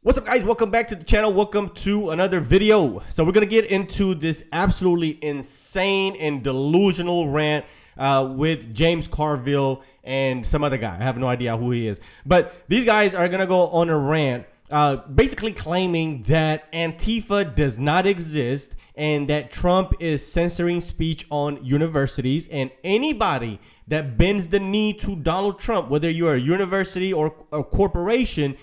What's up, guys? Welcome back to the channel. Welcome to another video. So we're going to get into this absolutely insane and delusional rant with James Carville and some other guy. I have no idea who he is. But these guys are going to go on a rant basically claiming that Antifa does not exist and that Trump is censoring speech on universities, and anybody that bends the knee to Donald Trump, whether you're a university or a corporation,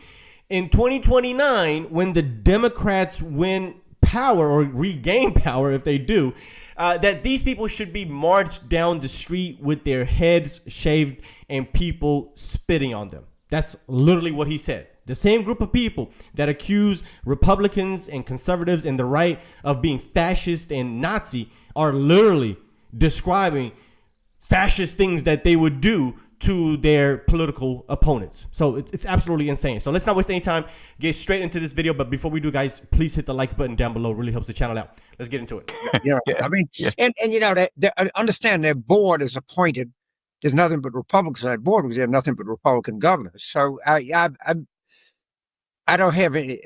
in 2029, when the Democrats win power or regain power, if they do, that these people should be marched down the street with their heads shaved and people spitting on them. That's literally what he said. The same group of people that accuse Republicans and conservatives and the right of being fascist and Nazi are literally describing fascist things that they would do to their political opponents. So it's absolutely insane. So let's not waste any time. Get straight into this video. But before we do, guys, please hit the like button down below. It really helps the channel out. Let's get into it. I mean, and you know, I understand their board is appointed. There's nothing but Republicans on that board because they have nothing but Republican governors. So I don't have any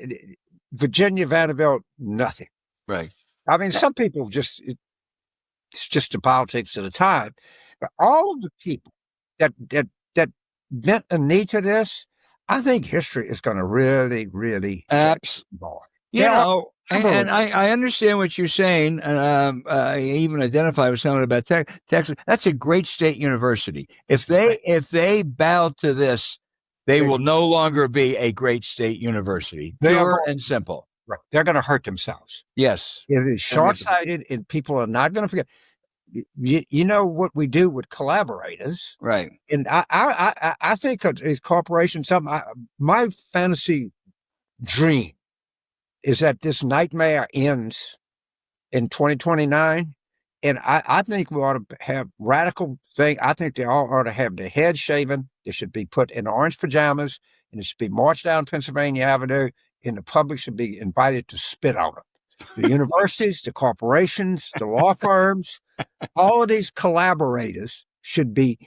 Virginia, Vanderbilt, nothing. Right. I mean, some people it's just the politics of the time. But all of the people that bent a knee to this, I think history is going to really And I understand what you're saying. I even identify with someone about Texas. That's a great state university. If they bow to this, they will no longer be a great state university. Pure and simple. Right. They're going to hurt themselves. Yes. It is short-sighted, and people are not going to forget. You know what we do with collaborators, right? And I think as corporations, my fantasy dream is that this nightmare ends in 2029, and I think we ought to have radical thing. I think they all ought to have their heads shaven. They should be put in orange pajamas, and it should be marched down Pennsylvania Avenue, and the public should be invited to spit on them. The universities, the corporations, the law firms, all of these collaborators should be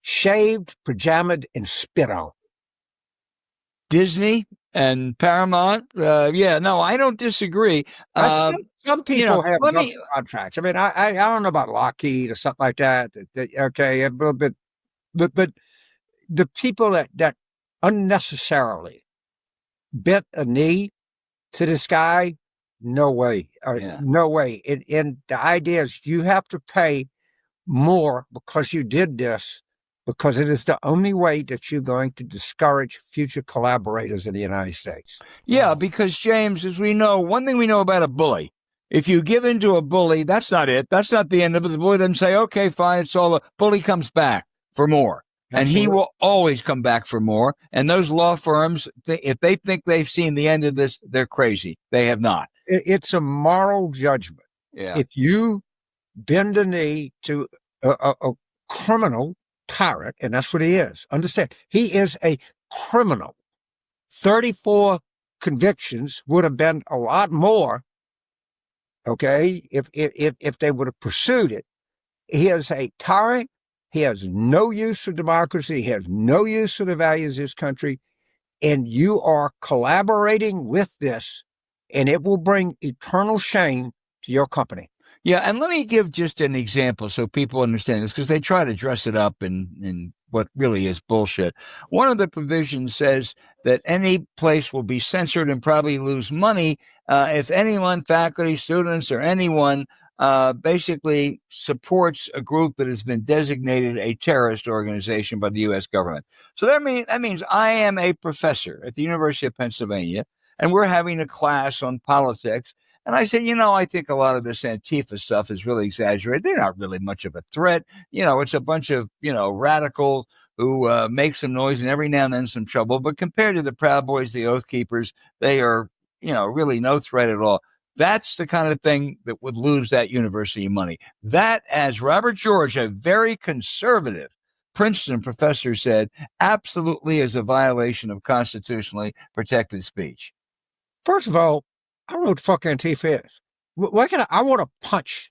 shaved, pajamaed, and spit on. Disney and Paramount, I don't disagree. Some people have contracts. I mean, I don't know about Lockheed or something like that. Okay, a little bit, but the people that unnecessarily bent a knee to this guy. No way. No way. And the idea is you have to pay more because you did this, because it is the only way that you're going to discourage future collaborators in the United States. Yeah, because, James, as we know, one thing we know about a bully, if you give in to a bully, that's not it. That's not the end of it. The bully doesn't say, okay, fine, it's all. Bully comes back for more. And he will always come back for more. And those law firms, if they think they've seen the end of this, they're crazy. They have not. It's a moral judgment. Yeah. If you bend a knee to a criminal tyrant, and that's what he is. Understand, he is a criminal. 34 convictions would have been a lot more, okay, if they would have pursued it. He is a tyrant. He has no use for democracy. He has no use for the values of this country. And you are collaborating with this, and it will bring eternal shame to your company. Yeah, and let me give just an example so people understand this, because they try to dress it up in what really is bullshit. One of the provisions says that any place will be censored and probably lose money if anyone, faculty, students, or anyone basically supports a group that has been designated a terrorist organization by the U.S. government. So that means I am a professor at the University of Pennsylvania, and we're having a class on politics. And I said, I think a lot of this Antifa stuff is really exaggerated. They're not really much of a threat. It's a bunch of, radicals who make some noise and every now and then some trouble. But compared to the Proud Boys, the Oath Keepers, they are, really no threat at all. That's the kind of thing that would lose that university money. That, as Robert George, a very conservative Princeton professor, said, absolutely is a violation of constitutionally protected speech. First of all, I don't know what the fuck Antifa is. I want to punch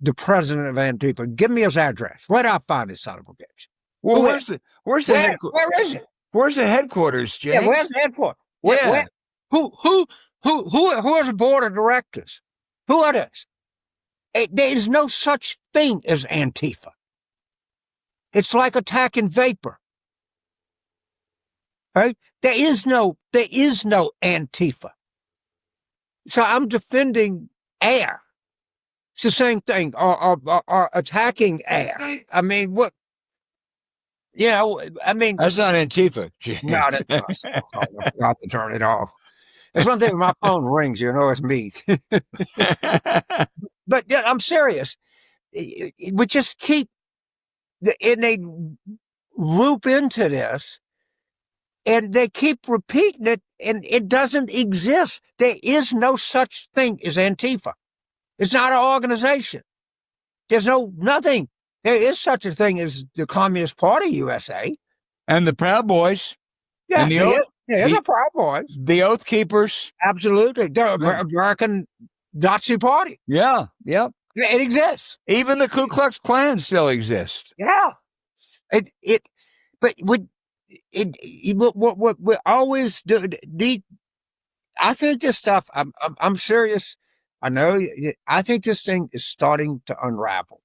the president of Antifa. Give me his address. Where do I find this son of a bitch? Well, where's the headquarters? Where is it? Where's the headquarters, James? Yeah, where's the headquarters? Yeah. Who are the board of directors? Who are those? There is no such thing as Antifa. It's like attacking vapor. Right? There is no Antifa. So I'm defending air. It's the same thing, or attacking air. I mean, what? You know, I mean, That's not Antifa. no, that's not. I forgot to turn it off. It's one thing when my phone rings, you know it's me. But yeah, I'm serious. We just keep, and they loop into this, and they keep repeating it, and it doesn't exist. There is no such thing as Antifa. It's not an organization. There's nothing. There is such a thing as the Communist Party USA. And the Proud Boys. Yeah, and there's a Proud Boys. The Oath Keepers. Absolutely. The American Nazi Party. Yeah, yep. It exists. Even the Ku Klux Klan still exists. Yeah. But what we always do, I think this stuff, I'm serious. I know, I think this thing is starting to unravel.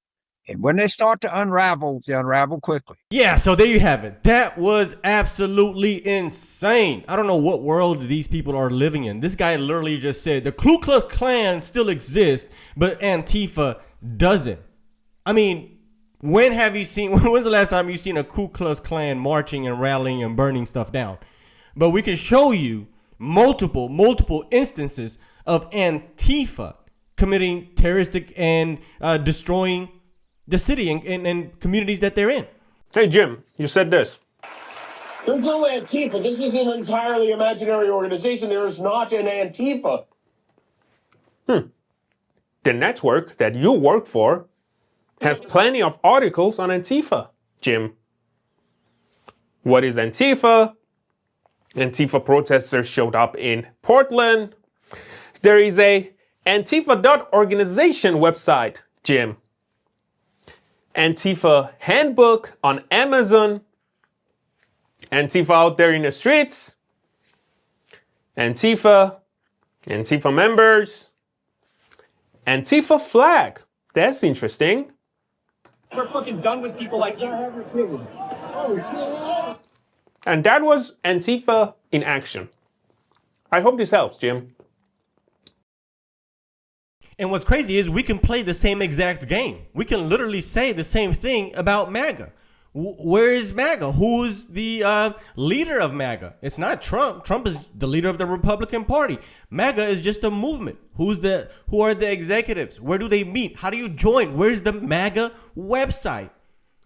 And when they start to unravel, they unravel quickly. Yeah, so there you have it. That was absolutely insane. I don't know what world these people are living in. This guy literally just said the Ku Klux Klan still exists, but Antifa doesn't. I mean, when was the last time you seen a Ku Klux Klan marching and rallying and burning stuff down? But we can show you multiple instances of Antifa committing terroristic and destroying the city and communities that they're in. Hey, Jim, you said this. There's no Antifa. This is an entirely imaginary organization. There is not an Antifa. The network that you work for has plenty of articles on Antifa, Jim. What is Antifa? Antifa protesters showed up in Portland. There is a Antifa.organization website, Jim. Antifa handbook on Amazon. Antifa out there in the streets. Antifa members. Antifa flag. That's interesting. We're fucking done with people like you. And that was Antifa in action. I hope this helps, Jim. And what's crazy is we can play the same exact game. We can literally say the same thing about MAGA. Where is MAGA? Who's the leader of MAGA? It's not Trump. Trump is the leader of the Republican Party. MAGA is just a movement. Who are the executives? Where do they meet? How do you join? Where's the MAGA website?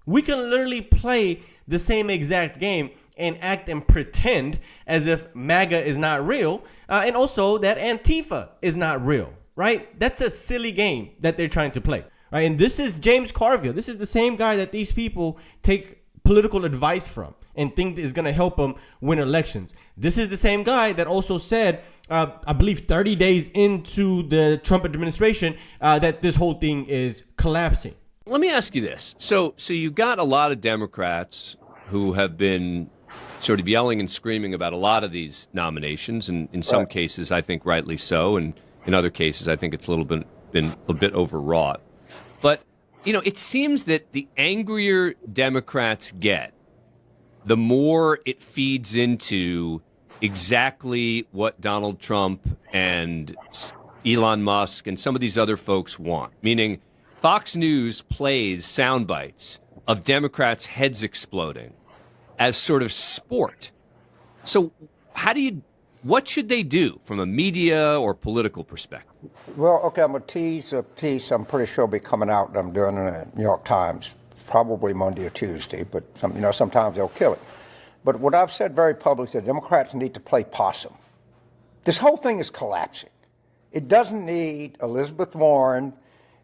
We can literally play the same exact game and act and pretend as if MAGA is not real, and also that Antifa is not real, right? That's a silly game that they're trying to play, right? And this is James Carville. This is the same guy that these people take political advice from and think is going to help them win elections. This is the same guy that also said, I believe 30 days into the Trump administration, that this whole thing is collapsing. Let me ask you this. So you got a lot of Democrats who have been sort of yelling and screaming about a lot of these nominations, and in some cases, I think rightly so, and in other cases, I think it's been a bit overwrought. But, you know, it seems that the angrier Democrats get, the more it feeds into exactly what Donald Trump and Elon Musk and some of these other folks want, meaning Fox News plays sound bites of Democrats' heads exploding as sort of sport. So what should they do from a media or political perspective? Well, okay, I'm going to tease a piece I'm pretty sure will be coming out that I'm doing in the New York Times, probably Monday or Tuesday, but sometimes they'll kill it. But what I've said very publicly, the Democrats need to play possum. This whole thing is collapsing. It doesn't need Elizabeth Warren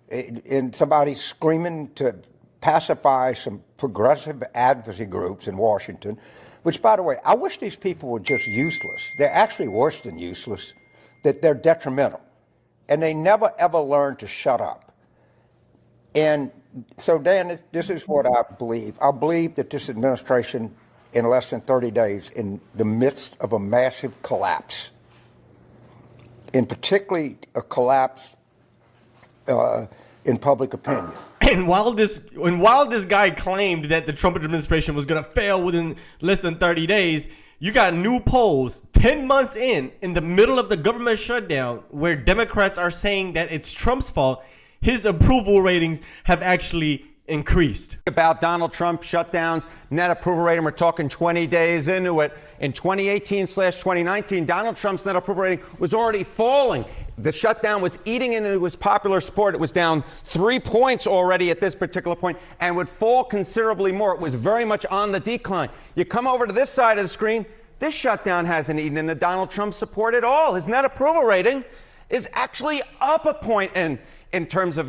and somebody screaming to pacify some progressive advocacy groups in Washington, which, by the way, I wish these people were just useless. They're actually worse than useless, that they're detrimental. And they never, ever learn to shut up. And so, Dan, this is what I believe. I believe that this administration, in less than 30 days, in the midst of a massive collapse, and particularly a collapse in public opinion. And while this guy claimed that the Trump administration was going to fail within less than 30 days, you got new polls 10 months in the middle of the government shutdown, where Democrats are saying that it's Trump's fault. His approval ratings have actually increased. About Donald Trump shutdowns, net approval rating, we're talking 20 days into it. In 2018/2019, Donald Trump's net approval rating was already falling. The shutdown was eating into his popular support. It was down 3 points already at this particular point and would fall considerably more. It was very much on the decline. You come over to this side of the screen, this shutdown hasn't eaten into Donald Trump's support at all. His net approval rating is actually up a point in terms of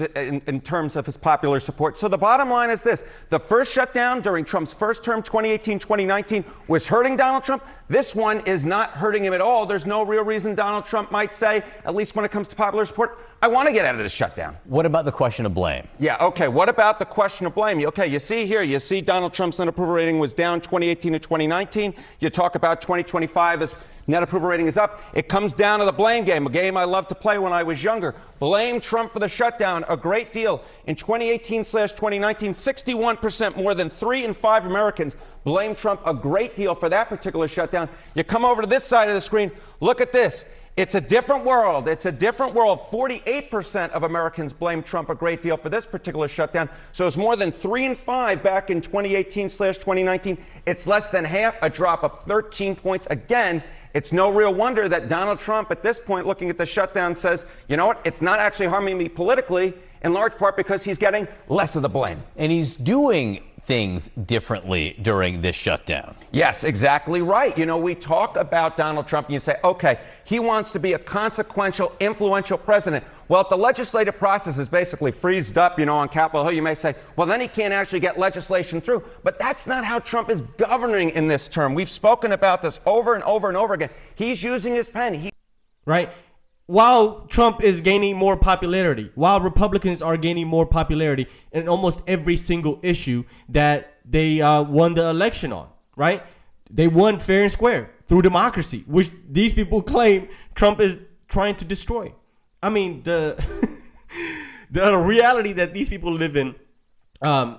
his popular support. So the bottom line is this: the first shutdown during Trump's first term, 2018-2019, was hurting Donald Trump. This one is not hurting him at all. There's no real reason Donald Trump might say, at least when it comes to popular support, I want to get out of this shutdown. What about the question of blame? Yeah, okay, what about the question of blame? Okay, you see here, you see Donald Trump's net approval rating was down 2018 to 2019. You talk about 2025 as net approval rating is up. It comes down to the blame game, a game I loved to play when I was younger. Blame Trump for the shutdown a great deal. In 2018/2019, 61%, more than 3 in 5 Americans, blame Trump a great deal for that particular shutdown. You come over to this side of the screen, look at this. It's a different world. It's a different world. 48% of Americans blame Trump a great deal for this particular shutdown. So it's more than 3 in 5 back in 2018/2019. It's less than half, a drop of 13 points. Again, it's no real wonder that Donald Trump, at this point, looking at the shutdown, says, you know what, it's not actually harming me politically, in large part because he's getting less of the blame. And he's doing things differently during this shutdown. Yes, exactly right. You know, we talk about Donald Trump and you say, okay, he wants to be a consequential, influential president. Well, if the legislative process is basically freezed up, you know, on Capitol Hill, you may say, well, then he can't actually get legislation through. But that's not how Trump is governing in this term. We've spoken about this over and over and over again. He's using his pen. Right? While Trump is gaining more popularity, while Republicans are gaining more popularity in almost every single issue that they won the election on, right? They won fair and square through democracy, which these people claim Trump is trying to destroy. I mean, the reality that these people live in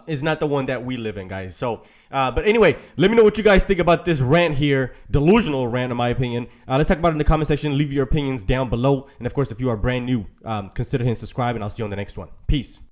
is not the one that we live in, guys. So, but anyway, let me know what you guys think about this rant here. Delusional rant, in my opinion. Let's talk about it in the comment section. Leave your opinions down below. And of course, if you are brand new, consider hitting subscribe, and I'll see you on the next one. Peace.